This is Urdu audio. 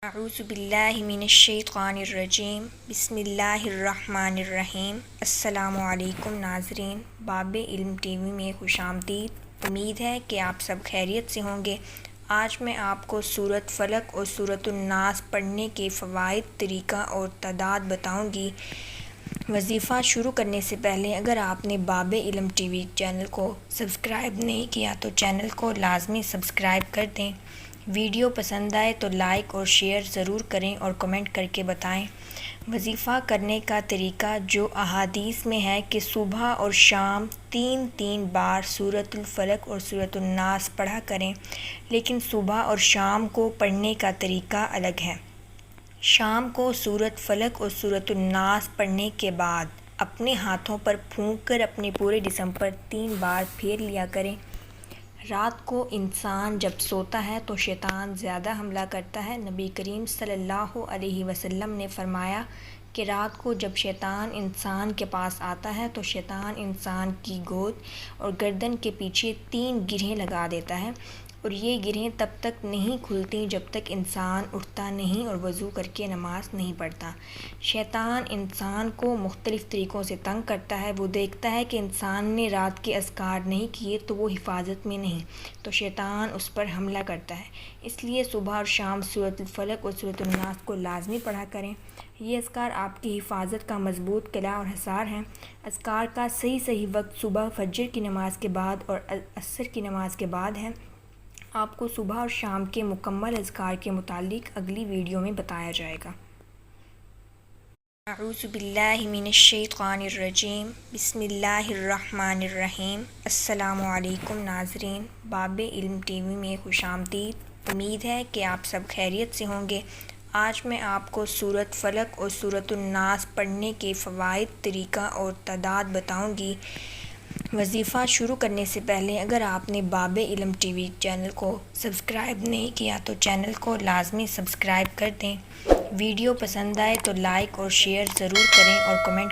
اعوذ باللہ من الشیطان الرجیم بسم اللہ الرحمن الرحیم۔ السلام علیکم ناظرین، باب علم ٹی وی میں خوش آمدید۔ امید ہے کہ آپ سب خیریت سے ہوں گے۔ آج میں آپ کو سورۃ فلق اور سورۃ الناس پڑھنے کے فوائد، طریقہ اور تعداد بتاؤں گی۔ وظیفہ شروع کرنے سے پہلے اگر آپ نے باب علم ٹی وی چینل کو سبسکرائب نہیں کیا تو چینل کو لازمی سبسکرائب کر دیں۔ ویڈیو پسند آئے تو لائک اور شیئر ضرور کریں اور کمنٹ کر کے بتائیں۔ وظیفہ کرنے کا طریقہ جو احادیث میں ہے کہ صبح اور شام تین بار سورۃ الفلق اور سورۃ الناس پڑھا کریں، لیکن صبح اور شام کو پڑھنے کا طریقہ الگ ہے۔ شام کو سورۃ فلق اور سورۃ الناس پڑھنے کے بعد اپنے ہاتھوں پر پھونک کر اپنے پورے جسم پر 3 بار پھیر لیا کریں۔ رات کو انسان جب سوتا ہے تو شیطان زیادہ حملہ کرتا ہے۔ نبی کریم صلی اللہ علیہ وسلم نے فرمایا کہ رات کو جب شیطان انسان کے پاس آتا ہے تو شیطان انسان کی گود اور گردن کے پیچھے 3 گرہیں لگا دیتا ہے، اور یہ گرہیں تب تک نہیں کھلتی جب تک انسان اٹھتا نہیں اور وضو کر کے نماز نہیں پڑھتا۔ شیطان انسان کو مختلف طریقوں سے تنگ کرتا ہے۔ وہ دیکھتا ہے کہ انسان نے رات کے اذکار نہیں کیے تو وہ حفاظت میں نہیں، تو شیطان اس پر حملہ کرتا ہے۔ اس لیے صبح اور شام سورۃ الفلق اور سورۃ الناس کو لازمی پڑھا کریں۔ یہ اذکار آپ کی حفاظت کا مضبوط قلعہ اور حصار ہیں۔ اذکار کا صحیح وقت صبح فجر کی نماز کے بعد اور عصر کی نماز کے بعد ہے۔ آپ کو صبح اور شام کے مکمل اذکار کے متعلق اگلی ویڈیو میں بتایا جائے گا۔ اعوذ باللہ من الشیطان الرجیم بسم اللہ الرحمن الرحیم۔ السلام علیکم ناظرین، باب علم ٹی وی میں خوش آمدید۔ امید ہے کہ آپ سب خیریت سے ہوں گے۔ آج میں آپ کو سورۃ فلق اور سورۃ الناس پڑھنے کے فوائد، طریقہ اور تعداد بتاؤں گی۔ وظیفہ شروع کرنے سے پہلے اگر آپ نے باب علم ٹی وی چینل کو سبسکرائب نہیں کیا تو چینل کو لازمی سبسکرائب کر دیں۔ ویڈیو پسند آئے تو لائک اور شیئر ضرور کریں اور کمنٹ